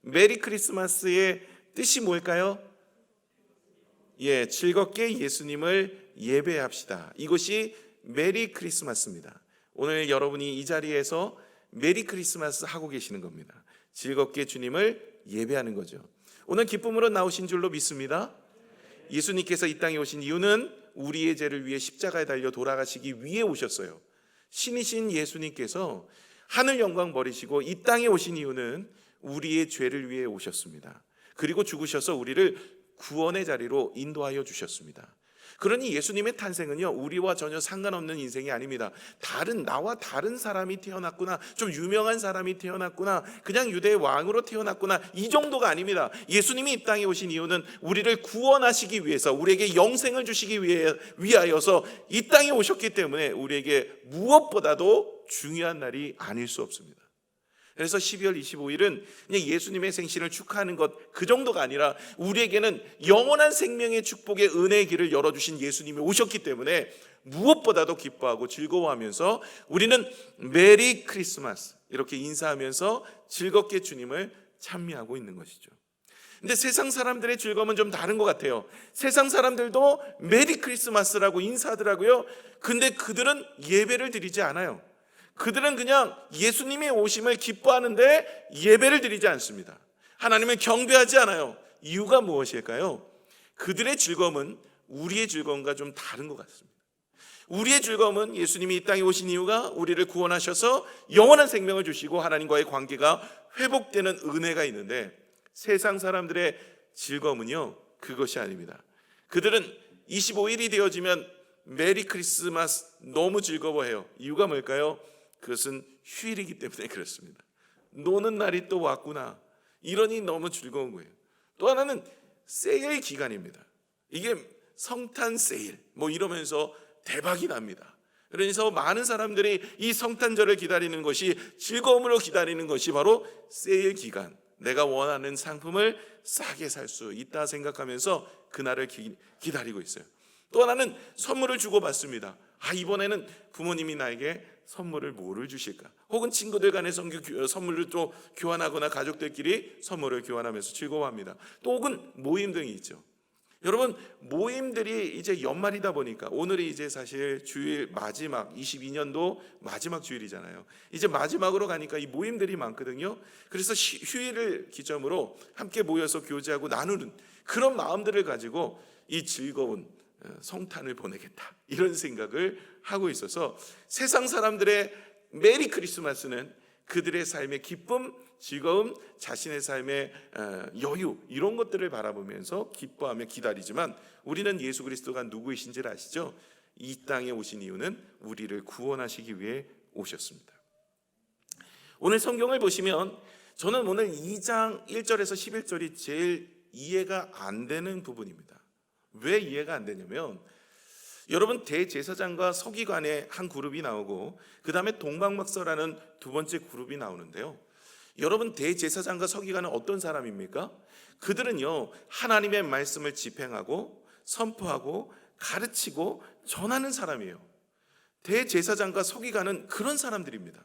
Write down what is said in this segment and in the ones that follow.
메리 크리스마스의 뜻이 뭘까요? 즐겁게 예수님을 예배합시다. 이것이 메리 크리스마스입니다. 오늘 여러분이 이 자리에서 메리 크리스마스 하고 계시는 겁니다. 즐겁게 주님을 예배하는 거죠. 오늘 기쁨으로 나오신 줄로 믿습니다. 예수님께서 이 땅에 오신 이유는 우리의 죄를 위해 십자가에 달려 돌아가시기 위해 오셨어요. 신이신 예수님께서 하늘 영광 버리시고 이 땅에 오신 이유는 우리의 죄를 위해 오셨습니다. 그리고 죽으셔서 우리를 구원의 자리로 인도하여 주셨습니다. 그러니 예수님의 탄생은요, 우리와 전혀 상관없는 인생이 아닙니다. 나와 다른 사람이 태어났구나, 좀 유명한 사람이 태어났구나, 그냥 유대의 왕으로 태어났구나, 이 정도가 아닙니다. 예수님이 이 땅에 오신 이유는 우리를 구원하시기 위해서, 우리에게 영생을 주시기 위하여서 이 땅에 오셨기 때문에 우리에게 무엇보다도 중요한 날이 아닐 수 없습니다. 그래서 12월 25일은 그냥 예수님의 생신을 축하하는 것 그 정도가 아니라 우리에게는 영원한 생명의 축복의 은혜의 길을 열어주신 예수님이 오셨기 때문에 무엇보다도 기뻐하고 즐거워하면서 우리는 메리 크리스마스 이렇게 인사하면서 즐겁게 주님을 찬미하고 있는 것이죠. 근데 세상 사람들의 즐거움은 좀 다른 것 같아요. 세상 사람들도 메리 크리스마스라고 인사하더라고요. 근데 그들은 예배를 드리지 않아요. 그들은 그냥 예수님의 오심을 기뻐하는데 예배를 드리지 않습니다. 하나님을 경배하지 않아요. 이유가 무엇일까요? 그들의 즐거움은 우리의 즐거움과 좀 다른 것 같습니다. 우리의 즐거움은 예수님이 이 땅에 오신 이유가 우리를 구원하셔서 영원한 생명을 주시고 하나님과의 관계가 회복되는 은혜가 있는데, 세상 사람들의 즐거움은요, 그것이 아닙니다. 그들은 25일이 되어지면 메리 크리스마스 너무 즐거워해요. 이유가 뭘까요? 그것은 휴일이기 때문에 그렇습니다. 노는 날이 또 왔구나, 이러니 너무 즐거운 거예요. 또 하나는 세일 기간입니다. 이게 성탄 세일 이러면서 대박이 납니다. 그래서 많은 사람들이 이 성탄절을 기다리는 것이, 즐거움으로 기다리는 것이 바로 세일 기간, 내가 원하는 상품을 싸게 살 수 있다 생각하면서 그날을 기다리고 있어요. 또 하나는 선물을 주고받습니다. 이번에는 부모님이 나에게 선물을 뭐를 주실까? 혹은 친구들 간에 선물을 또 교환하거나 가족들끼리 선물을 교환하면서 즐거워합니다. 또 혹은 모임 등이 있죠. 여러분, 모임들이 이제 연말이다 보니까 오늘이 이제 사실 주일 마지막 22년도 마지막 주일이잖아요. 이제 마지막으로 가니까 이 모임들이 많거든요. 그래서 휴일을 기점으로 함께 모여서 교제하고 나누는 그런 마음들을 가지고 이 즐거운 성탄을 보내겠다, 이런 생각을 하고 있어서 세상 사람들의 메리 크리스마스는 그들의 삶의 기쁨, 즐거움, 자신의 삶의 여유, 이런 것들을 바라보면서 기뻐하며 기다리지만, 우리는 예수 그리스도가 누구이신지를 아시죠? 이 땅에 오신 이유는 우리를 구원하시기 위해 오셨습니다. 오늘 성경을 보시면 저는 오늘 2장 1절에서 11절이 제일 이해가 안 되는 부분입니다. 왜 이해가 안 되냐면, 여러분, 대제사장과 서기관의 한 그룹이 나오고 그 다음에 동방박사라는 두 번째 그룹이 나오는데요. 여러분, 대제사장과 서기관은 어떤 사람입니까? 그들은요, 하나님의 말씀을 집행하고 선포하고 가르치고 전하는 사람이에요. 대제사장과 서기관은 그런 사람들입니다.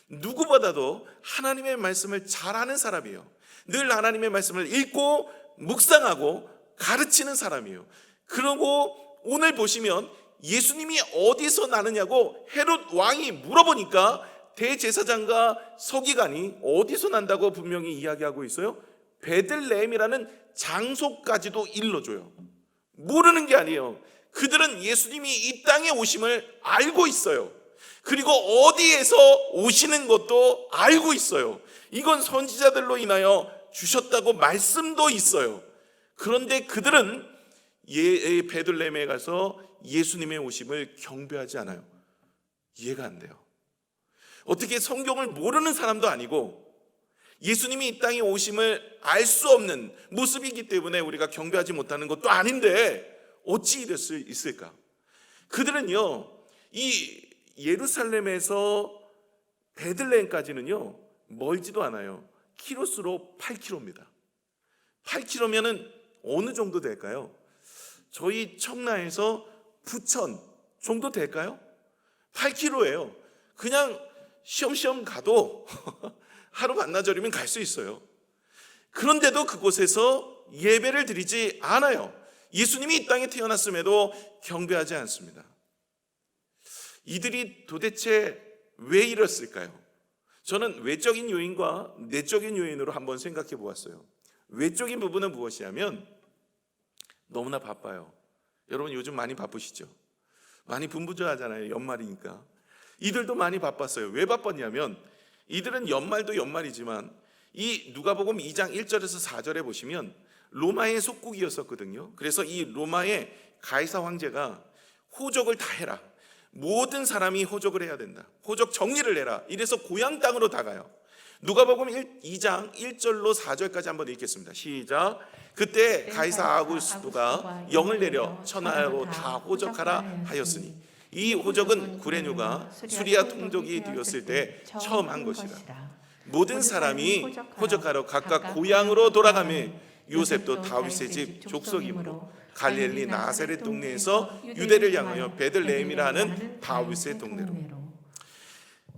누구보다도 하나님의 말씀을 잘하는 사람이에요. 늘 하나님의 말씀을 읽고 묵상하고 가르치는 사람이에요. 그리고 오늘 보시면 예수님이 어디서 나느냐고 헤롯 왕이 물어보니까 대제사장과 서기관이 어디서 난다고 분명히 이야기하고 있어요. 베들레헴이라는 장소까지도 일러줘요. 모르는 게 아니에요. 그들은 예수님이 이 땅에 오심을 알고 있어요. 그리고 어디에서 오시는 것도 알고 있어요. 이건 선지자들로 인하여 주셨다고 말씀도 있어요. 그런데 그들은 베들레헴에 가서 예수님의 오심을 경배하지 않아요. 이해가 안 돼요. 어떻게 성경을 모르는 사람도 아니고 예수님이 이 땅에 오심을 알 수 없는 모습이기 때문에 우리가 경배하지 못하는 것도 아닌데 어찌 이럴 수 있을까? 그들은요, 이 예루살렘에서 베들레헴까지는요 멀지도 않아요. 키로수로 8km입니다. 8km면은 어느 정도 될까요? 저희 청라에서 부천 정도 될까요? 8km예요. 그냥 시험시험 가도 하루 반나절이면 갈 수 있어요. 그런데도 그곳에서 예배를 드리지 않아요. 예수님이 이 땅에 태어났음에도 경배하지 않습니다. 이들이 도대체 왜 이랬을까요? 저는 외적인 요인과 내적인 요인으로 한번 생각해 보았어요. 외적인 부분은 무엇이냐면 너무나 바빠요. 여러분 요즘 많이 바쁘시죠? 많이 분부조하잖아요. 연말이니까. 이들도 많이 바빴어요. 왜 바빴냐면 이들은 연말도 연말이지만 이 누가복음 2장 1절에서 4절에 보시면 로마의 속국이었었거든요. 그래서 이 로마의 가이사 황제가 호적을 다 해라. 모든 사람이 호적을 해야 된다. 호적 정리를 해라. 이래서 고향 땅으로 다 가요. 누가복음 2장 1절로 4절까지 한번 읽겠습니다. 시작. 그때 가이사 아구스토가 영을 내려 천하로 다 호적하라 하였으니 이 호적은 구레뉴가 수리아 통독이 되었을 때 처음 한 것이라. 모든 사람이 호적하러 각각 고향으로 돌아가며 요셉도 다윗의 집 족속이므로 갈릴리 나사렛 동네에서 유대를 향하여 베들레헴이라 하는 다윗의 동네로.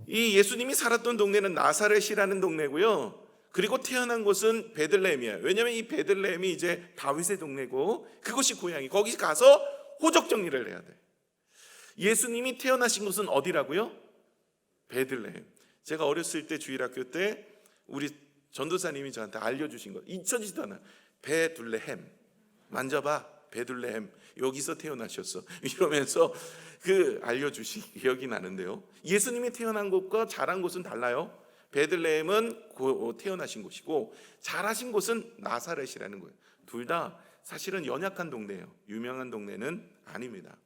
이 예수님이 살았던 동네는 나사렛이라는 동네고요. 그리고 태어난 곳은 베들레헴이에요. 왜냐하면 이 베들레헴이 이제 다윗의 동네고 그것이 고향이. 거기 가서 호적 정리를 해야 돼. 예수님이 태어나신 곳은 어디라고요? 베들레헴. 제가 어렸을 때 주일학교 때 우리 전도사님이 저한테 알려주신 거 잊혀지지도 않아요. 베들레헴 만져봐. 베들레헴 여기서 태어나셨어. 이러면서 알려주신 기억이 나는데요. 예수님이 태어난 곳과 자란 곳은 달라요. 베들레헴은 태어나신 곳이고 자라신 곳은 나사렛이라는 거예요. 둘 다 사실은 연약한 동네예요. 유명한 동네는 아닙니다.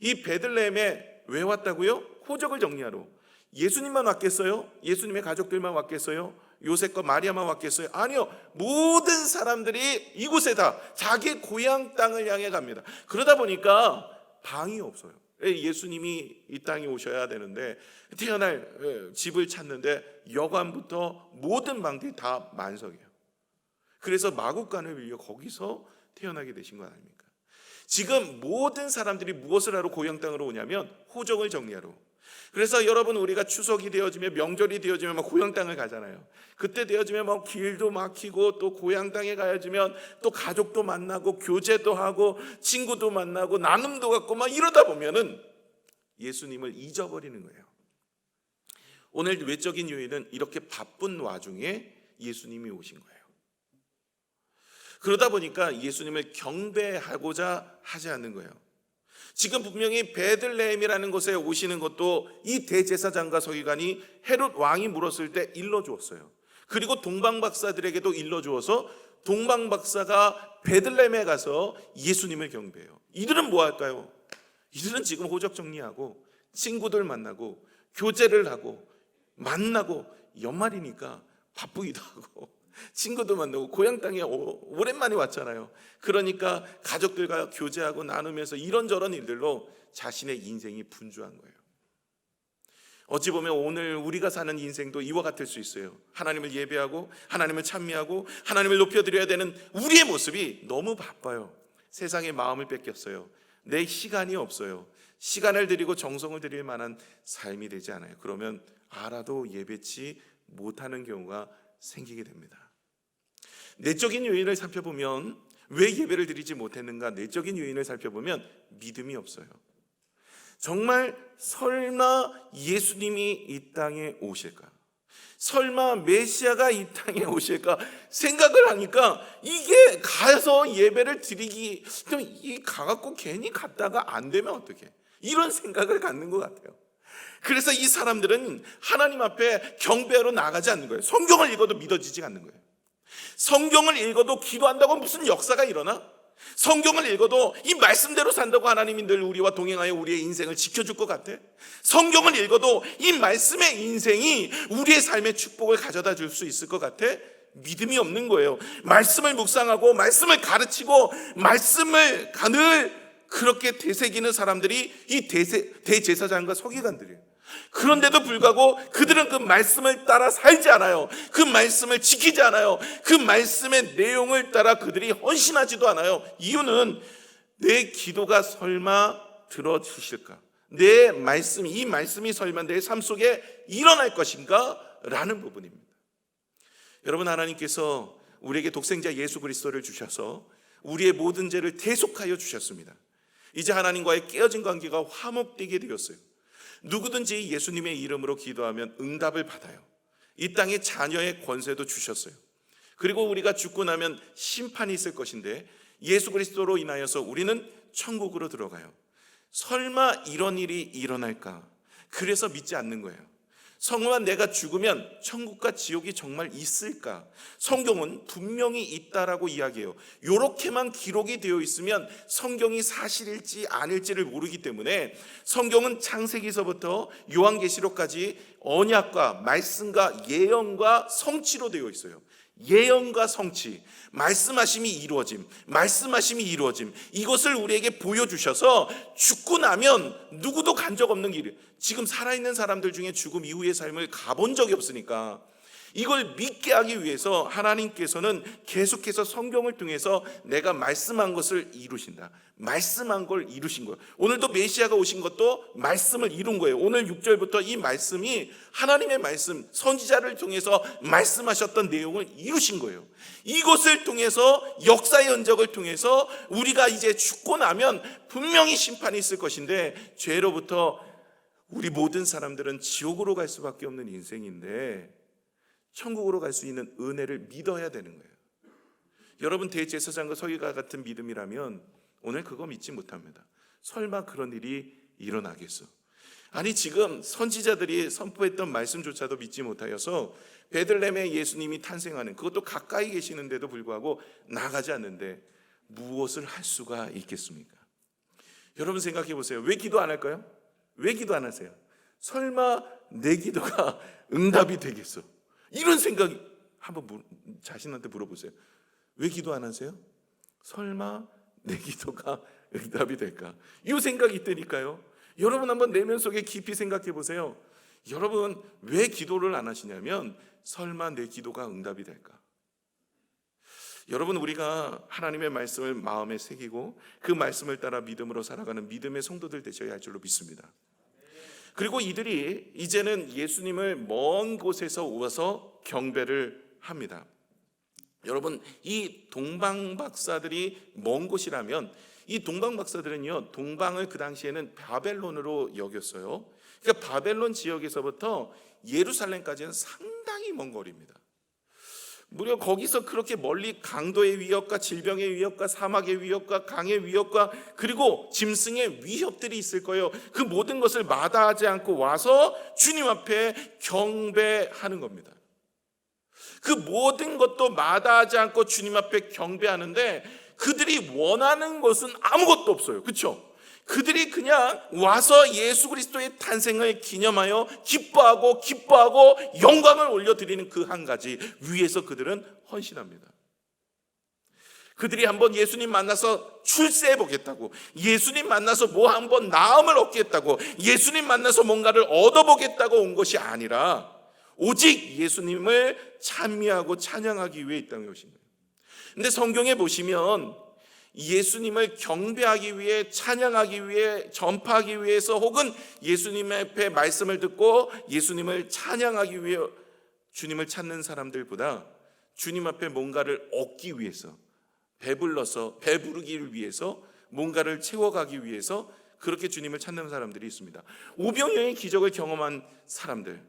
이 베들레헴에 왜 왔다고요? 호적을 정리하러. 예수님만 왔겠어요? 예수님의 가족들만 왔겠어요? 요셉과 마리아만 왔겠어요? 아니요. 모든 사람들이 이곳에 다 자기 고향 땅을 향해 갑니다. 그러다 보니까 방이 없어요. 예수님이 이 땅에 오셔야 되는데 태어날 집을 찾는데 여관부터 모든 방들이 다 만석이에요. 그래서 마구간을 빌려 거기서 태어나게 되신 거 아닙니까? 지금 모든 사람들이 무엇을 하러 고향 땅으로 오냐면 호적을 정리하러. 그래서 여러분 우리가 추석이 되어지면 명절이 되어지면 막 고향 땅을 가잖아요. 그때 되어지면 막 길도 막히고 또 고향 땅에 가야지면 또 가족도 만나고 교제도 하고 친구도 만나고 나눔도 갖고 막 이러다 보면은 예수님을 잊어버리는 거예요. 오늘 외적인 요인은 이렇게 바쁜 와중에 예수님이 오신 거예요. 그러다 보니까 예수님을 경배하고자 하지 않는 거예요. 지금 분명히 베들레헴이라는 곳에 오시는 것도 이 대제사장과 서기관이 헤롯 왕이 물었을 때 일러주었어요. 그리고 동방박사들에게도 일러주어서 동방박사가 베들레헴에 가서 예수님을 경배해요. 이들은 뭐 할까요? 이들은 지금 호적 정리하고 친구들 만나고 교제를 하고 만나고 연말이니까 바쁘기도 하고 친구도 만나고 고향 땅에 오랜만에 왔잖아요. 그러니까 가족들과 교제하고 나누면서 이런저런 일들로 자신의 인생이 분주한 거예요. 어찌 보면 오늘 우리가 사는 인생도 이와 같을 수 있어요. 하나님을 예배하고 하나님을 찬미하고 하나님을 높여드려야 되는 우리의 모습이 너무 바빠요. 세상에 마음을 뺏겼어요. 내 시간이 없어요. 시간을 드리고 정성을 드릴 만한 삶이 되지 않아요. 그러면 알아도 예배치 못하는 경우가 생기게 됩니다. 내적인 요인을 살펴보면 왜 예배를 드리지 못했는가? 내적인 요인을 살펴보면 믿음이 없어요. 정말 설마 예수님이 이 땅에 오실까? 설마 메시아가 이 땅에 오실까? 생각을 하니까 이게 가서 예배를 드리기 좀 가갖고 괜히 갔다가 안 되면 어떡해? 이런 생각을 갖는 것 같아요. 그래서 이 사람들은 하나님 앞에 경배하러 나가지 않는 거예요. 성경을 읽어도 믿어지지 않는 거예요. 성경을 읽어도 기도한다고 무슨 역사가 일어나? 성경을 읽어도 이 말씀대로 산다고 하나님이 늘 우리와 동행하여 우리의 인생을 지켜줄 것 같아? 성경을 읽어도 이 말씀의 인생이 우리의 삶의 축복을 가져다 줄 수 있을 것 같아? 믿음이 없는 거예요. 말씀을 묵상하고 말씀을 가르치고 말씀을 늘 그렇게 되새기는 사람들이 이 대제사장과 서기관들이에요. 그런데도 불구하고 그들은 그 말씀을 따라 살지 않아요. 그 말씀을 지키지 않아요. 그 말씀의 내용을 따라 그들이 헌신하지도 않아요. 이유는 내 기도가 설마 들어주실까? 내 말씀, 이 말씀이 설마 내 삶 속에 일어날 것인가? 라는 부분입니다. 여러분, 하나님께서 우리에게 독생자 예수 그리스도를 주셔서 우리의 모든 죄를 대속하여 주셨습니다. 이제 하나님과의 깨어진 관계가 화목되게 되었어요. 누구든지 예수님의 이름으로 기도하면 응답을 받아요. 이 땅에 자녀의 권세도 주셨어요. 그리고 우리가 죽고 나면 심판이 있을 것인데 예수 그리스도로 인하여서 우리는 천국으로 들어가요. 설마 이런 일이 일어날까? 그래서 믿지 않는 거예요. 성령아, 내가 죽으면 천국과 지옥이 정말 있을까? 성경은 분명히 있다라고 이야기해요. 이렇게만 기록이 되어 있으면 성경이 사실일지 아닐지를 모르기 때문에 성경은 창세기서부터 요한계시록까지 언약과 말씀과 예언과 성취로 되어 있어요. 예언과 성취, 말씀하심이 이루어짐, 말씀하심이 이루어짐, 이것을 우리에게 보여주셔서 죽고 나면 누구도 간 적 없는 길이에요. 지금 살아있는 사람들 중에 죽음 이후의 삶을 가본 적이 없으니까 이걸 믿게 하기 위해서 하나님께서는 계속해서 성경을 통해서 내가 말씀한 것을 이루신다. 말씀한 걸 이루신 거예요. 오늘도 메시아가 오신 것도 말씀을 이룬 거예요. 오늘 6절부터 이 말씀이 하나님의 말씀, 선지자를 통해서 말씀하셨던 내용을 이루신 거예요. 이것을 통해서 역사의 흔적을 통해서 우리가 이제 죽고 나면 분명히 심판이 있을 것인데 죄로부터 우리 모든 사람들은 지옥으로 갈 수밖에 없는 인생인데 천국으로 갈 수 있는 은혜를 믿어야 되는 거예요. 여러분, 대제사장과 서기관 같은 믿음이라면 오늘 그거 믿지 못합니다. 설마 그런 일이 일어나겠어? 아니, 지금 선지자들이 선포했던 말씀조차도 믿지 못하여서 베들레헴에 예수님이 탄생하는, 그것도 가까이 계시는데도 불구하고 나가지 않는데 무엇을 할 수가 있겠습니까? 여러분 생각해 보세요. 왜 기도 안 할까요? 왜 기도 안 하세요? 설마 내 기도가 응답이 되겠어? 이런 생각 한번 자신한테 물어보세요. 왜 기도 안 하세요? 설마 내 기도가 응답이 될까? 이 생각이 있다니까요. 여러분 한번 내면 속에 깊이 생각해 보세요. 여러분 왜 기도를 안 하시냐면 설마 내 기도가 응답이 될까? 여러분, 우리가 하나님의 말씀을 마음에 새기고 그 말씀을 따라 믿음으로 살아가는 믿음의 성도들 되셔야 할 줄로 믿습니다. 그리고 이들이 이제는 예수님을 먼 곳에서 오서 경배를 합니다. 여러분, 이 동방박사들이 먼 곳이라면 이 동방박사들은요, 동방을 그 당시에는 바벨론으로 여겼어요. 그러니까 바벨론 지역에서부터 예루살렘까지는 상당히 먼 거리입니다. 무려 거기서 그렇게 멀리 강도의 위협과 질병의 위협과 사막의 위협과 강의 위협과 그리고 짐승의 위협들이 있을 거예요. 그 모든 것을 마다하지 않고 와서 주님 앞에 경배하는 겁니다. 그 모든 것도 마다하지 않고 주님 앞에 경배하는데 그들이 원하는 것은 아무것도 없어요. 그렇죠? 그들이 그냥 와서 예수 그리스도의 탄생을 기념하여 기뻐하고 영광을 올려드리는 그 한 가지 위에서 그들은 헌신합니다. 그들이 한번 예수님 만나서 출세해 보겠다고, 예수님 만나서 뭐 한번 나음을 얻겠다고, 예수님 만나서 뭔가를 얻어보겠다고 온 것이 아니라 오직 예수님을 찬미하고 찬양하기 위해 이 땅에 오신 거예요. 근데 성경에 보시면 예수님을 경배하기 위해, 찬양하기 위해, 전파하기 위해서 혹은 예수님 앞에 말씀을 듣고 예수님을 찬양하기 위해 주님을 찾는 사람들보다 주님 앞에 뭔가를 얻기 위해서, 배부르기 위해서, 뭔가를 채워가기 위해서 그렇게 주님을 찾는 사람들이 있습니다. 오병이어의 기적을 경험한 사람들,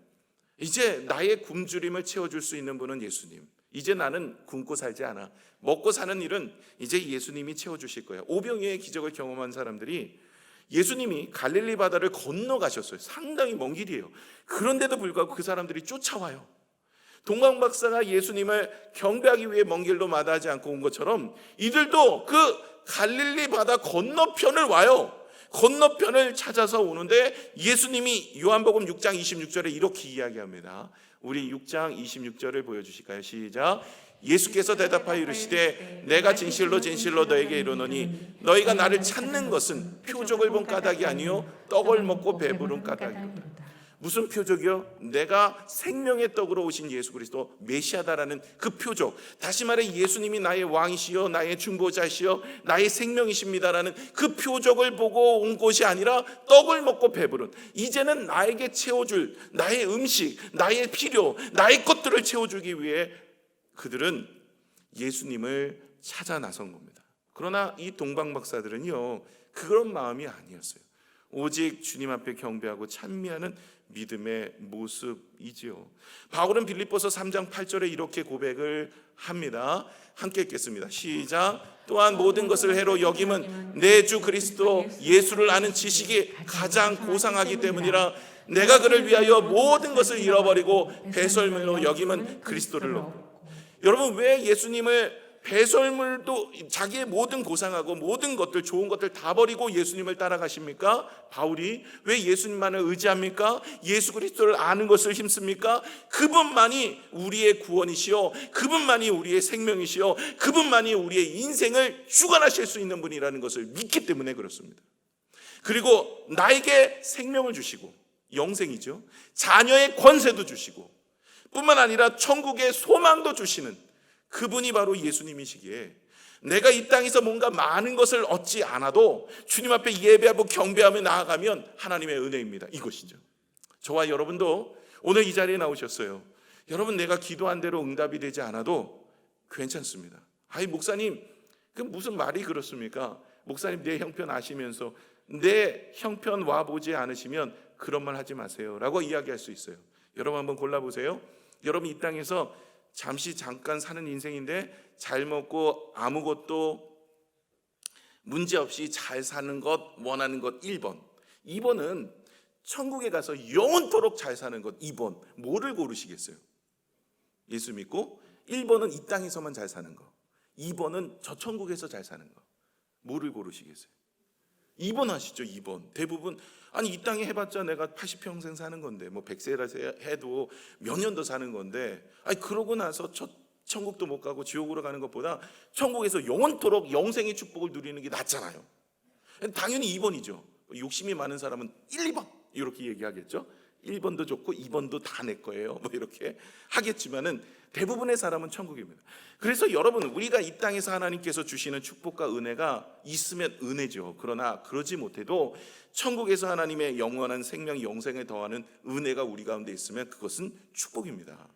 이제 나의 굶주림을 채워줄 수 있는 분은 예수님. 이제 나는 굶고 살지 않아. 먹고 사는 일은 이제 예수님이 채워주실 거야. 오병이어의 기적을 경험한 사람들이 예수님이 갈릴리 바다를 건너가셨어요. 상당히 먼 길이에요. 그런데도 불구하고 그 사람들이 쫓아와요. 동방박사가 예수님을 경배하기 위해 먼 길로 마다하지 않고 온 것처럼 이들도 그 갈릴리 바다 건너편을 와요. 건너편을 찾아서 오는데 예수님이 요한복음 6장 26절에 이렇게 이야기합니다. 우리 6장 26절을 보여주실까요? 시작. 예수께서 대답하여 이르시되 내가 진실로 너에게 이르노니 너희가 나를 찾는 것은 표적을 본 까닭이 아니요 떡을 먹고 배부른 까닭이로다. 무슨 표적이요? 내가 생명의 떡으로 오신 예수 그리스도 메시아다라는 그 표적. 다시 말해 예수님이 나의 왕이시여 나의 중보자시여 나의 생명이십니다라는 그 표적을 보고 온 것이 아니라 떡을 먹고 배부른, 이제는 나에게 채워줄 나의 음식, 나의 필요, 나의 것들을 채워주기 위해 그들은 예수님을 찾아 나선 겁니다. 그러나 이 동방 박사들은요, 그런 마음이 아니었어요. 오직 주님 앞에 경배하고 찬미하는 믿음의 모습이지요. 바울은 빌립보서 3장 8절에 이렇게 고백을 합니다. 함께 읽겠습니다. 시작. 또한 모든 것을 해로 여김은 내 주 그리스도 예수를 아는 지식이 가장 고상하기 때문이라. 내가 그를 위하여 모든 것을 잃어버리고 배설물로 여김은 그리스도를 얻고. 여러분, 왜 예수님을 배설물도 자기의 모든 고상하고 모든 것들, 좋은 것들 다 버리고 예수님을 따라가십니까? 바울이 왜 예수님만을 의지합니까? 예수 그리스도를 아는 것을 힘씁니까? 그분만이 우리의 구원이시요, 그분만이 우리의 생명이시요, 그분만이 우리의 인생을 주관하실 수 있는 분이라는 것을 믿기 때문에 그렇습니다. 그리고 나에게 생명을 주시고, 영생이죠, 자녀의 권세도 주시고, 뿐만 아니라 천국의 소망도 주시는 그분이 바로 예수님이시기에 내가 이 땅에서 뭔가 많은 것을 얻지 않아도 주님 앞에 예배하고 경배하며 나아가면 하나님의 은혜입니다. 이것이죠. 저와 여러분도 오늘 이 자리에 나오셨어요. 여러분, 내가 기도한 대로 응답이 되지 않아도 괜찮습니다. 아이, 목사님, 그 무슨 말이 그렇습니까? 목사님, 내 형편 아시면서 내 형편 와보지 않으시면 그런 말 하지 마세요 라고 이야기할 수 있어요. 여러분 한번 골라보세요. 여러분, 이 땅에서 잠깐 사는 인생인데 잘 먹고 아무것도 문제없이 잘 사는 것, 원하는 것 1번, 2번은 천국에 가서 영원토록 잘 사는 것 2번. 뭐를 고르시겠어요? 예수 믿고 1번은 이 땅에서만 잘 사는 거, 2번은 저 천국에서 잘 사는 거. 뭐를 고르시겠어요? 2번 하시죠. 2번. 대부분 아니, 이 땅에 해봤자 내가 80평생 사는 건데, 뭐 100세라 해도 몇 년 더 사는 건데, 아니 그러고 나서 천국도 못 가고 지옥으로 가는 것보다 천국에서 영원토록 영생의 축복을 누리는 게 낫잖아요. 당연히 2번이죠. 욕심이 많은 사람은 1, 2번 이렇게 얘기하겠죠. 1번도 좋고 2번도 다 내 거예요, 뭐 이렇게 하겠지만은 대부분의 사람은 천국입니다. 그래서 여러분, 우리가 이 땅에서 하나님께서 주시는 축복과 은혜가 있으면 은혜죠. 그러나 그러지 못해도 천국에서 하나님의 영원한 생명, 영생에 더하는 은혜가 우리 가운데 있으면 그것은 축복입니다.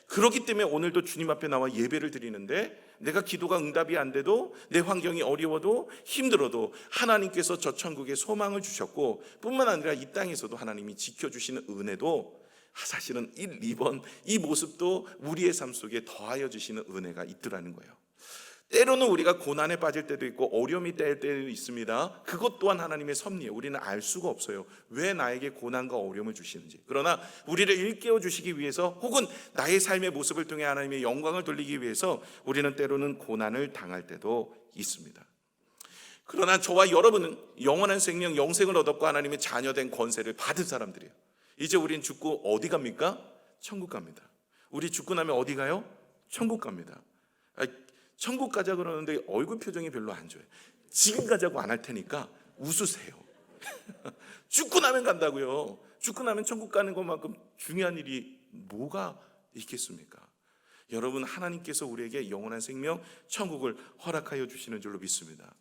그렇기 때문에 오늘도 주님 앞에 나와 예배를 드리는데, 내가 기도가 응답이 안 돼도, 내 환경이 어려워도 힘들어도 하나님께서 저 천국에 소망을 주셨고, 뿐만 아니라 이 땅에서도 하나님이 지켜주시는 은혜도 사실은 1, 2번 이 모습도 우리의 삶 속에 더하여 주시는 은혜가 있더라는 거예요. 때로는 우리가 고난에 빠질 때도 있고 어려움이 될 때도 있습니다. 그것 또한 하나님의 섭리예요. 우리는 알 수가 없어요, 왜 나에게 고난과 어려움을 주시는지. 그러나 우리를 일깨워 주시기 위해서, 혹은 나의 삶의 모습을 통해 하나님의 영광을 돌리기 위해서 우리는 때로는 고난을 당할 때도 있습니다. 그러나 저와 여러분은 영원한 생명, 영생을 얻었고 하나님의 자녀된 권세를 받은 사람들이에요. 이제 우린 죽고 어디 갑니까? 천국 갑니다. 우리 죽고 나면 어디 가요? 천국 갑니다. 천국 가자 그러는데 얼굴 표정이 별로 안 좋아요. 지금 가자고 안 할 테니까 웃으세요. 죽고 나면 간다고요. 죽고 나면 천국 가는 것만큼 중요한 일이 뭐가 있겠습니까? 여러분, 하나님께서 우리에게 영원한 생명, 천국을 허락하여 주시는 줄로 믿습니다.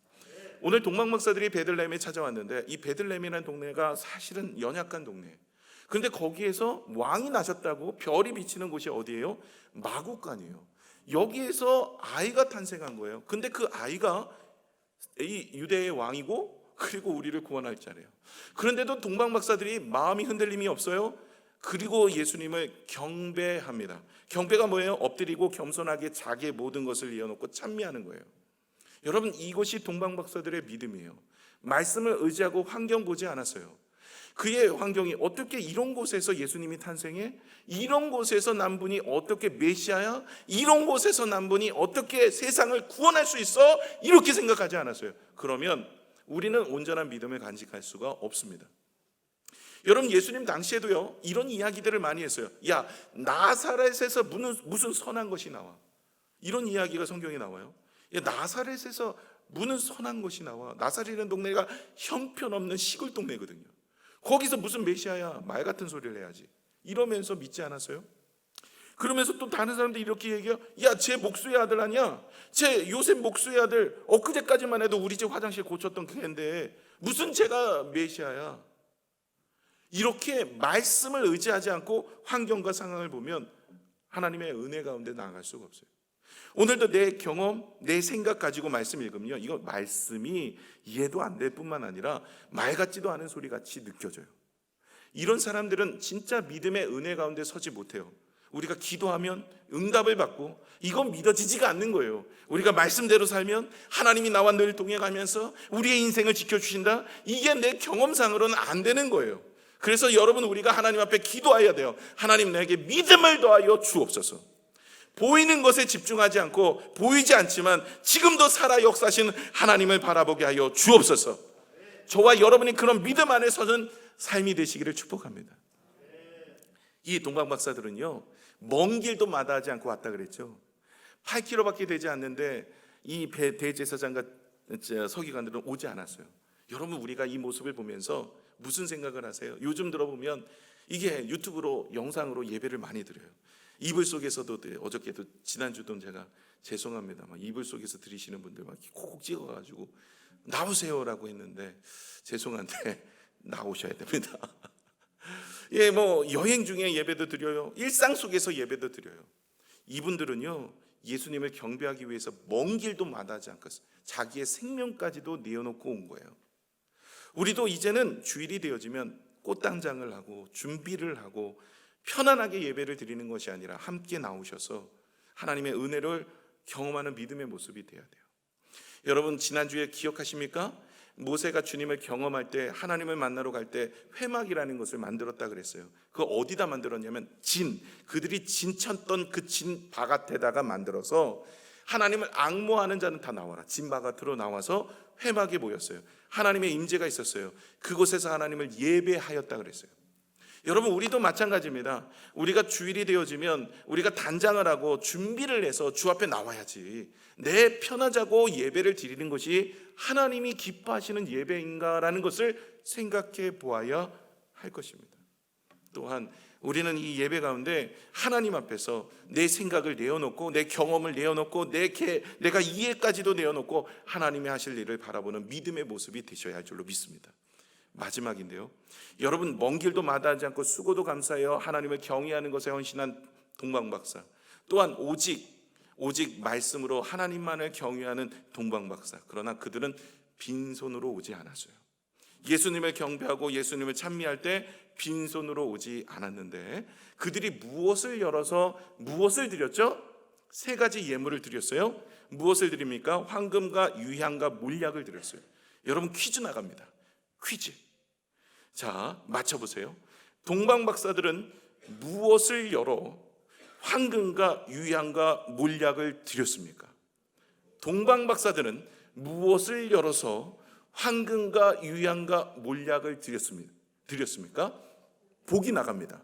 오늘 동방 박사들이 베들레헴에 찾아왔는데, 이 베들레헴이라는 동네가 사실은 연약한 동네. 그런데 거기에서 왕이 나셨다고 별이 비치는 곳이 어디예요? 마국간이에요. 여기에서 아이가 탄생한 거예요. 근데 그 아이가 이 유대의 왕이고, 그리고 우리를 구원할 자래요. 그런데도 동방 박사들이 마음이 흔들림이 없어요. 그리고 예수님을 경배합니다. 경배가 뭐예요? 엎드리고 겸손하게 자기의 모든 것을 이어놓고 찬미하는 거예요. 여러분, 이것이 동방 박사들의 믿음이에요. 말씀을 의지하고 환경 보지 않았어요. 그의 환경이 어떻게 이런 곳에서 예수님이 탄생해? 이런 곳에서 난 분이 어떻게 메시아야? 이런 곳에서 난 분이 어떻게 세상을 구원할 수 있어? 이렇게 생각하지 않았어요. 그러면 우리는 온전한 믿음을 간직할 수가 없습니다. 여러분, 예수님 당시에도요, 이런 이야기들을 많이 했어요. 야, 나사렛에서 무슨 선한 것이 나와? 이런 이야기가 성경에 나와요. 야, 나사렛에서 무슨 선한 것이 나와? 나사렛이라는 동네가 형편없는 시골 동네거든요. 거기서 무슨 메시아야? 말 같은 소리를 해야지. 이러면서 믿지 않았어요? 그러면서 또 다른 사람들이 이렇게 얘기해요. 야, 쟤 목수의 아들 아니야? 쟤 요셉 목수의 아들, 엊그제까지만 해도 우리 집 화장실 고쳤던 걔인데 무슨 쟤가 메시아야? 이렇게 말씀을 의지하지 않고 환경과 상황을 보면 하나님의 은혜 가운데 나아갈 수가 없어요. 오늘도 내 경험, 내 생각 가지고 말씀 읽으면요, 이거 말씀이 이해도 안 될 뿐만 아니라 말 같지도 않은 소리 같이 느껴져요. 이런 사람들은 진짜 믿음의 은혜 가운데 서지 못해요. 우리가 기도하면 응답을 받고 이건 믿어지지가 않는 거예요. 우리가 말씀대로 살면 하나님이 나와 늘 동행하면서 우리의 인생을 지켜주신다, 이게 내 경험상으로는 안 되는 거예요. 그래서 여러분, 우리가 하나님 앞에 기도해야 돼요. 하나님, 내게 믿음을 더하여 주옵소서. 보이는 것에 집중하지 않고 보이지 않지만 지금도 살아 역사하신 하나님을 바라보게 하여 주옵소서. 저와 여러분이 그런 믿음 안에 서는 삶이 되시기를 축복합니다. 이 동방 박사들은요, 먼 길도 마다하지 않고 왔다 그랬죠. 8km밖에 되지 않는데 이 대제사장과 서기관들은 오지 않았어요. 여러분, 우리가 이 모습을 보면서 무슨 생각을 하세요? 요즘 들어보면 이게 유튜브로 영상으로 예배를 많이 드려요. 이불 속에서도, 어저께도 지난주도 제가 죄송합니다, 막 이불 속에서 들으시는 분들 막 콕콕 찍어가지고 나오세요라고 했는데 죄송한데 나오셔야 됩니다. 예, 뭐 여행 중에 예배도 드려요. 일상 속에서 예배도 드려요. 이분들은요, 예수님을 경배하기 위해서 먼 길도 마다하지 않고 자기의 생명까지도 내어놓고 온 거예요. 우리도 이제는 주일이 되어지면 꽃당장을 하고 준비를 하고 편안하게 예배를 드리는 것이 아니라 함께 나오셔서 하나님의 은혜를 경험하는 믿음의 모습이 되어야 돼요. 여러분, 지난주에 기억하십니까? 모세가 주님을 경험할 때, 하나님을 만나러 갈 때 회막이라는 것을 만들었다 그랬어요. 그거 어디다 만들었냐면 그들이 진 쳤던 그 진 바깥에다가 만들어서 하나님을 앙모하는 자는 다 나와라, 진 바깥으로 나와서 회막에 모였어요. 하나님의 임재가 있었어요. 그곳에서 하나님을 예배하였다 그랬어요. 여러분, 우리도 마찬가지입니다. 우리가 주일이 되어지면 우리가 단장을 하고 준비를 해서 주 앞에 나와야지, 내 편하자고 예배를 드리는 것이 하나님이 기뻐하시는 예배인가라는 것을 생각해 보아야 할 것입니다. 또한 우리는 이 예배 가운데 하나님 앞에서 내 생각을 내어놓고 내 경험을 내어놓고 내가 이해까지도 내어놓고 하나님이 하실 일을 바라보는 믿음의 모습이 되셔야 할 줄로 믿습니다. 마지막인데요, 여러분, 먼 길도 마다하지 않고 수고도 감사하여 하나님을 경외하는 것에 헌신한 동방박사, 또한 오직 말씀으로 하나님만을 경외하는 동방박사. 그러나 그들은 빈손으로 오지 않았어요. 예수님을 경배하고 예수님을 찬미할 때 빈손으로 오지 않았는데 그들이 무엇을 열어서 무엇을 드렸죠? 3가지 예물을 드렸어요. 무엇을 드립니까? 황금과 유향과 몰약을 드렸어요. 여러분, 퀴즈 나갑니다. 퀴즈. 자, 맞춰보세요. 동방박사들은 무엇을 열어 황금과 유향과 몰약을 드렸습니까? 동방박사들은 무엇을 열어서 황금과 유향과 몰약을 드렸습니까? 보기 나갑니다.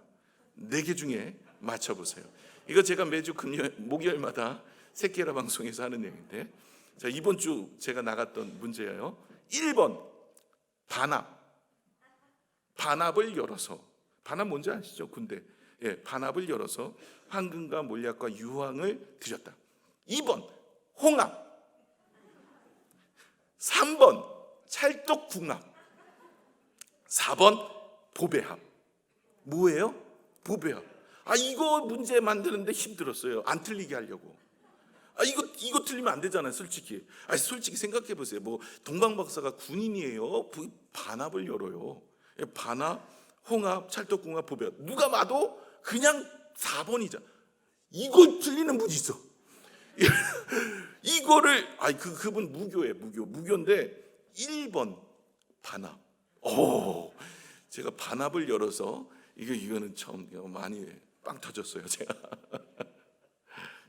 4개 중에 맞춰보세요. 이거 제가 매주 목요일마다 새끼라 방송에서 하는 얘기인데, 자, 이번 주 제가 나갔던 문제예요. 1번 반합을 열어서, 반합 뭔지 아시죠? 군대. 예, 반합을 열어서 황금과 몰약과 유황을 드렸다. 2번 홍합, 3번 찰떡궁합, 4번 보배합. 뭐예요? 보배합. 이거 문제 만드는데 힘들었어요. 안 틀리게 하려고. 이거 틀리면 안 되잖아요, 솔직히. 솔직히 생각해 보세요. 뭐 동방박사가 군인이에요. 반합을 열어요. 반합, 홍합, 찰떡궁합, 보배합. 누가 봐도 그냥 4번이죠. 이걸 틀리는 분이 있어. 이거를 그분 무교인데 1번 반합. 제가 반합을 열어서 이거는 처음 많이 빵 터졌어요, 제가.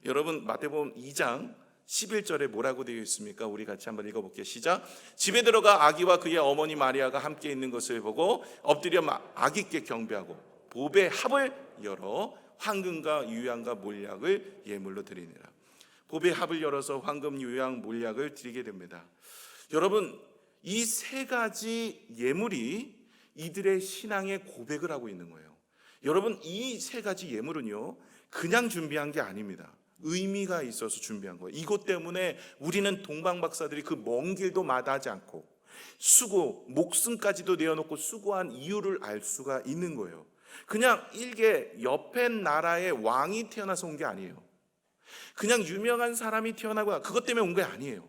여러분, 마태복음 2장 11절에 뭐라고 되어 있습니까? 우리 같이 한번 읽어볼게요. 시작. 집에 들어가 아기와 그의 어머니 마리아가 함께 있는 것을 보고 엎드려 아기께 경배하고 보배 합을 열어 황금과 유향과 몰약을 예물로 드리니라. 보배 합을 열어서 황금, 유향, 몰약을 드리게 됩니다. 여러분, 이 3가지 예물이 이들의 신앙의 고백을 하고 있는 거예요. 여러분, 이 3가지 예물은요, 그냥 준비한 게 아닙니다. 의미가 있어서 준비한 거예요. 이것 때문에 우리는 동방박사들이 그 먼 길도 마다하지 않고 목숨까지도 내어놓고 수고한 이유를 알 수가 있는 거예요. 그냥 일개 옆에 나라의 왕이 태어나서 온 게 아니에요. 그냥 유명한 사람이 태어나고 그것 때문에 온 게 아니에요.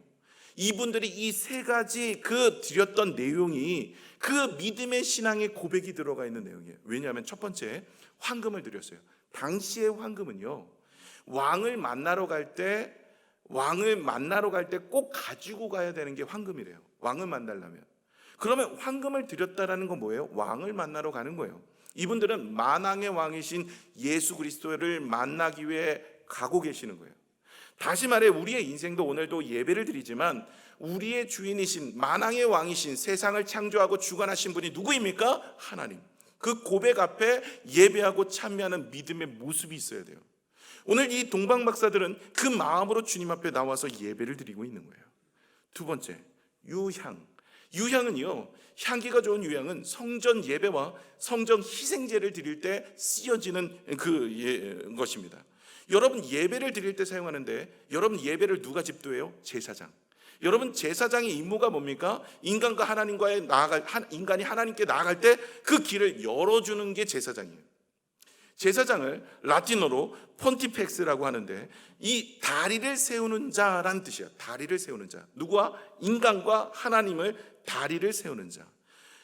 이분들이 이 세 가지 드렸던 내용이 그 믿음의 신앙의 고백이 들어가 있는 내용이에요. 왜냐하면 첫 번째, 황금을 드렸어요. 당시의 황금은요, 왕을 만나러 갈 때 꼭 가지고 가야 되는 게 황금이래요. 왕을 만나려면. 그러면 황금을 드렸다라는 건 뭐예요? 왕을 만나러 가는 거예요. 이분들은 만왕의 왕이신 예수 그리스도를 만나기 위해 가고 계시는 거예요. 다시 말해 우리의 인생도 오늘도 예배를 드리지만 우리의 주인이신 만왕의 왕이신 세상을 창조하고 주관하신 분이 누구입니까? 하나님. 그 고백 앞에 예배하고 참여하는 믿음의 모습이 있어야 돼요. 오늘 이 동방 박사들은 그 마음으로 주님 앞에 나와서 예배를 드리고 있는 거예요. 두 번째, 유향. 유향은요, 향기가 좋은 유향은 성전 예배와 성전 희생제를 드릴 때 쓰여지는 것입니다. 여러분 예배를 드릴 때 사용하는데, 여러분 예배를 누가 집도해요? 제사장. 여러분 제사장의 임무가 뭡니까? 인간이 하나님께 나아갈 때 그 길을 열어주는 게 제사장이에요. 제사장을 라틴어로 폰티펙스라고 하는데, 이 다리를 세우는 자란 뜻이에요. 다리를 세우는 자. 누구와? 인간과 하나님을 다리를 세우는 자.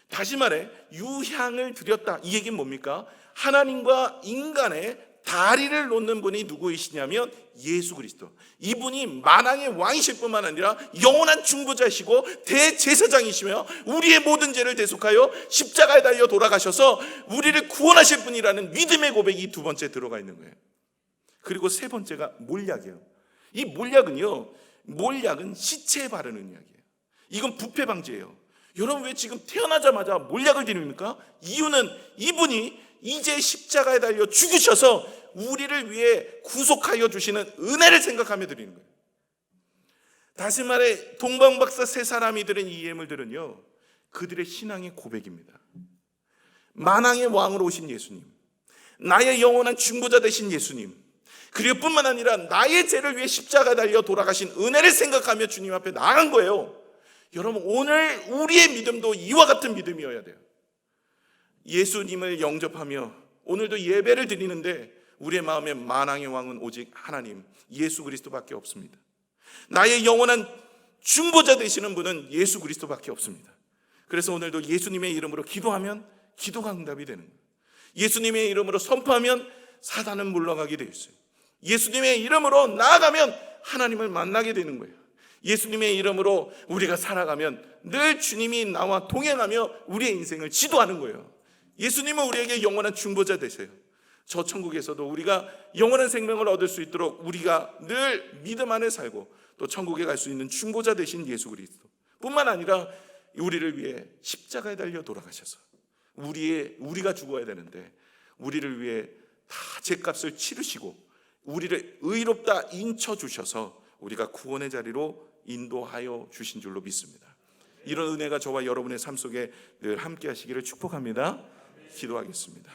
다시 말해 유향을 드렸다. 이 얘기는 뭡니까? 하나님과 인간의 다리를 놓는 분이 누구이시냐면 예수 그리스도. 이분이 만왕의 왕이실 뿐만 아니라 영원한 중보자이시고 대제사장이시며 우리의 모든 죄를 대속하여 십자가에 달려 돌아가셔서 우리를 구원하실 분이라는 믿음의 고백이 두 번째 들어가 있는 거예요. 그리고 세 번째가 몰약이에요. 이 몰약은 시체에 바르는 약이에요. 이건 부패 방지예요. 여러분 왜 지금 태어나자마자 몰약을 드립니까? 이유는 이분이 이제 십자가에 달려 죽으셔서 우리를 위해 구속하여 주시는 은혜를 생각하며 드리는 거예요. 다시 말해 동방박사 세 사람이 들은 이 예물들은요, 그들의 신앙의 고백입니다. 만왕의 왕으로 오신 예수님, 나의 영원한 중보자 되신 예수님, 그리고 뿐만 아니라 나의 죄를 위해 십자가에 달려 돌아가신 은혜를 생각하며 주님 앞에 나아간 거예요. 여러분 오늘 우리의 믿음도 이와 같은 믿음이어야 돼요. 예수님을 영접하며 오늘도 예배를 드리는데 우리의 마음에 만왕의 왕은 오직 하나님 예수 그리스도밖에 없습니다. 나의 영원한 중보자 되시는 분은 예수 그리스도밖에 없습니다. 그래서 오늘도 예수님의 이름으로 기도하면 기도가 응답이 되는 거예요. 예수님의 이름으로 선포하면 사단은 물러가게 되어 있어요. 예수님의 이름으로 나아가면 하나님을 만나게 되는 거예요. 예수님의 이름으로 우리가 살아가면 늘 주님이 나와 동행하며 우리의 인생을 지도하는 거예요. 예수님은 우리에게 영원한 중보자 되세요. 저 천국에서도 우리가 영원한 생명을 얻을 수 있도록 우리가 늘 믿음 안에 살고 또 천국에 갈 수 있는 중보자 되신 예수 그리스도 뿐만 아니라 우리를 위해 십자가에 달려 돌아가셔서 우리가 죽어야 되는데 우리를 위해 다 죄값을 치르시고 우리를 의롭다 인쳐주셔서 우리가 구원의 자리로 인도하여 주신 줄로 믿습니다. 이런 은혜가 저와 여러분의 삶 속에 늘 함께 하시기를 축복합니다. 기도하겠습니다.